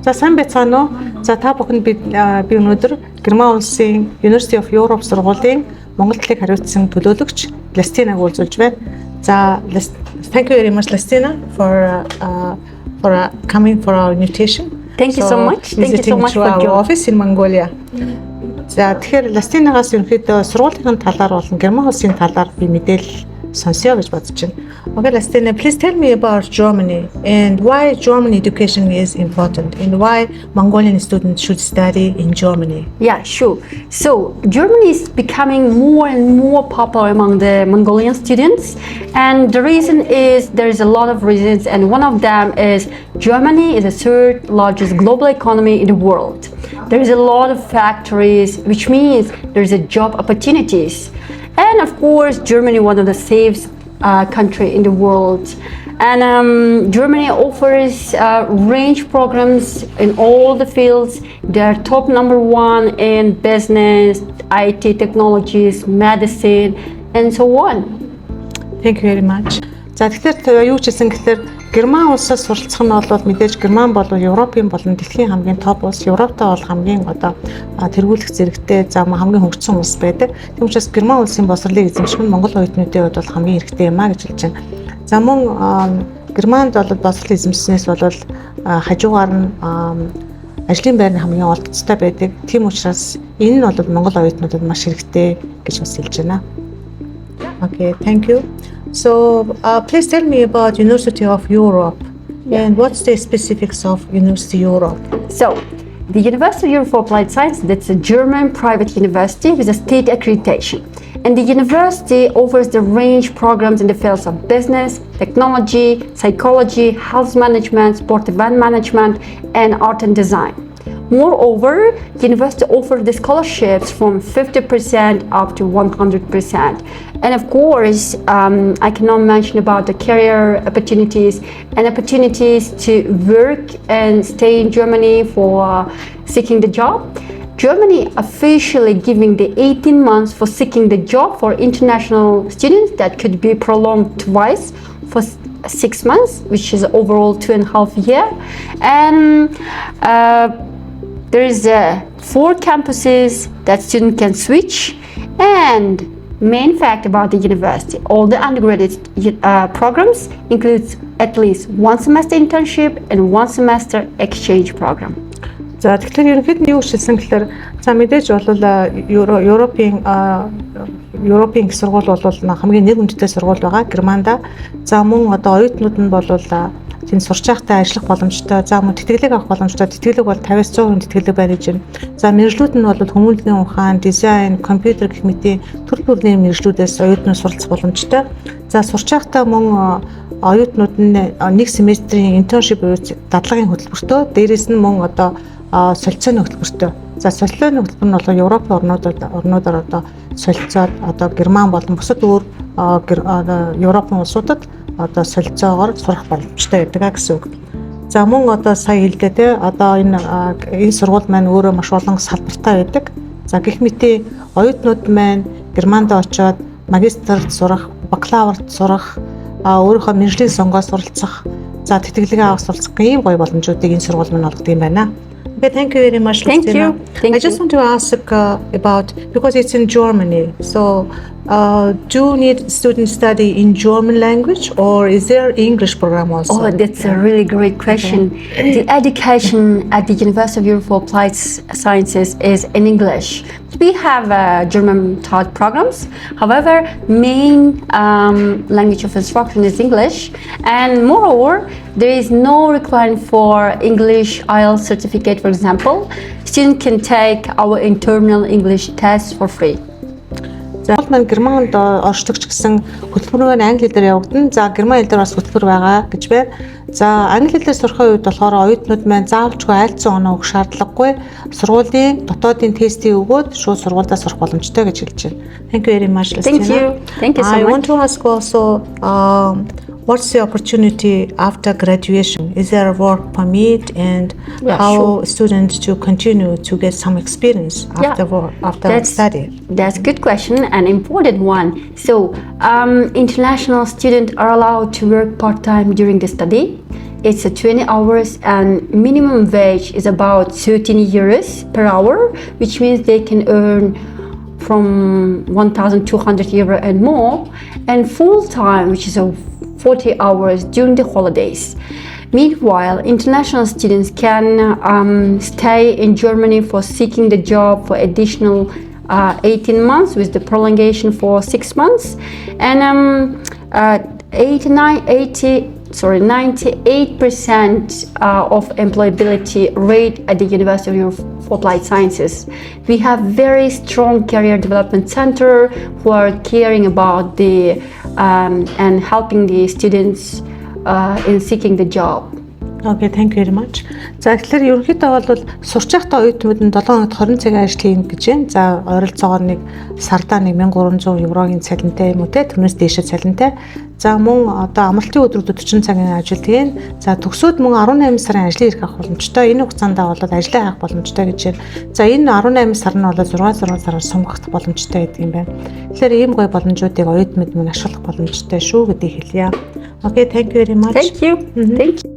За сайн байцгаана уу? За та бүхэнд би өнөөдөр Герман улсын University of Europe сургуулийн Монгол хэлийг хариуцсан төлөөлөгч Ластинаг уулзуулж байна. За thank you very much Lastina for coming for our invitation. Thank you so much. Thank you so much for your office in Mongolia. За тэгэхээр Ластинагаас ерөнхийдөө сургуулийн талаар болон Герман улсын талаар би мэдээлэл сонсё гэж бодож байна. Okay, Lastina, please tell me about Germany and why German education is important and why Mongolian students should study in Germany. Yeah, sure. So Germany is becoming more and more popular among the Mongolian students, and the reason is there is a lot of reasons, and one of them is Germany is the third largest global economy in the world. There is a lot of factories, which means there is a job opportunities. And of course, Germany is one of the safest country in the world. And Germany offers range programs in all the fields. They are top #1 in business, IT technologies, medicine, and so on. Thank you very much. За тэгэхээр юу ч гэсэн гэхээр Герман улсаас суралцах нь бол мэдээж Герман болон Европын болон дэлхийн хамгийн топ улс, Европтой бол хамгийн одоо тэргүүлэх зэрэгтэй хамгийн хөгжсөн улс байдаг. Тийм учраас Герман улсын боловсролыг эзэмших нь Монгол оюутнуудын хувьд бол хамгийн хэрэгтэй юм а гэж хэлж байна. За мөн Германд бол боловсрол эзэмшснээс бол хажуугаар нь ажлын байрны хамгийн олдцтой байдаг. Тийм учраас энэ нь бол Монгол оюутнуудад маш хэрэгтэй гэж бас хэлж байна. Okay, thank you. So please tell me about University of Europe and what's the specifics of University Europe? So the University of Europe for Applied Science, that's a German private university with a state accreditation. And the university offers the range programs in the fields of business, technology, psychology, health management, sport event management, and art and design. Moreover, the university offers the scholarships from 50% up to 100%. And of course, I cannot mention about the career opportunities and opportunities to work and stay in Germany for seeking the job. Germany officially giving the 18 months for seeking the job for international students that could be prolonged twice for 6 months, which is overall 2.5 years. And there is 4 campuses that students can switch. And main fact about the university, all the undergraduate programs includes at least 1 semester internship and 1 semester exchange program. За тэгэхээр ерөнхийдөө юу хэлсэн гэхээр за мэдээж бол Европын их сургууль бол хамгийн нэг үнэтэй сургууль байгаа Германда. За мөн одоо оюутнууд нь бол тийм сурч байхдаа ажиллах боломжтой, за мөн тэтгэлэг авах боломжтой. Тэтгэлэг бол 50-100% тэтгэлэг байна гэж байна. За мэргэжлүүд нь бол хүмүүнлэгийн ухаан, дизайн, компьютер гэх мэтийн төр төрлийн мэргэжлүүдээс оюутнууд суралцах боломжтой. За сурч байхдаа мөн оюутнууд нь 1 семестрийн internship буюу дадлагын хөтөлбөртөө, дээрээс нь мөн одоо солилцооны хөтөлбөртөө. За солилцооны хөтөлбөр нь бол Европын орнуудаар одоо солилцоод одоо Герман болон бусад өөр Европын улсуудад одоо солилцоогоор сурах боломжтой байдаг гэсэн үг. За мөн одоо сая хэлдэ те одоо энэ сургууль маань өөрөө маш олон салбартай байдаг. За гэх мэт оюутнууд маань Германд очоод магистрт сурах, бакалаврт сурах, өөрийнхөө мэргэжлийн сонгоос суралцах, за тэтгэлэг авах суралцах ийм гоё боломжуудыг энэ сургууль маань олгодог юм байна. Okay, thank you very much. Thank you. I just want to ask about, because it's in Germany, so do need students study in German language or is there English program also? Oh, that's a really great question. Okay. The education at the University of Europe for Applied Sciences is in English. We have German taught programs. However, main language of instruction is English, and moreover, there is no requirement for English IELTS certificate, for example. Students can take our internal English test for free. За маань Германд оршдогч гэсэн хөтөлбөр нь англи хэлээр явагдана. За герман хэл дээр бас хөтөлбөр байгаа гэж байна. За англи хэлээр сурахын үед болохоор оюутнууд маань заавалжгүй айлтсан оноо өгөх шаардлагагүй. Сургуулийн дотоодын тестийг өгөөд шууд сургуульдаа сурах боломжтой гэж хэлж байна. Thank you very much. Thank you. Thank you so much. I want to ask also what's the opportunity after graduation? Is there a work permit and how students to continue to get some experience after study? That's a good question, an important one. So international students are allowed to work part-time during the study. it's 20 hours and minimum wage is about 13 euros per hour, which means they can earn from 1,200 euro and more, and full time, which is 40 hours during the holidays. Meanwhile, international students can stay in Germany for seeking the job for additional 18 months with the prolongation for 6 months, and 98% of employability rate at the University of Europe for Applied Sciences. We have very strong career development center who are caring about the and helping the students in seeking the job. Okay, thank you very much. За тэгэхээр ерөнхийдөө бол сурч байхдаа оюутнууд нь 7 хоногт 20 цагийн ажил хийн гэж байна. За ойролцоогоор нэг сардаа 1300 еврогийн цалинтай юм уу те, түүнээс дээшээ цалинтай. За мөн одоо амралтын өдрүүд 40 цагийн ажил хийн. За төгсөөд мөн 18 сарын ажлын эрх авах боломжтой. Энэ хугацаанд бол ажлаа авах боломжтой гэж байна. За энэ 18 сар нь бол 6 сараар сонгогдох боломжтой гэдэг юм байна. Тэгэхээр ийм гоё боломжуудыг оюутнууд мань ашиглах боломжтой шүү гэдгийг хэлье. Okay, thank you very much. Thank you. Thank you.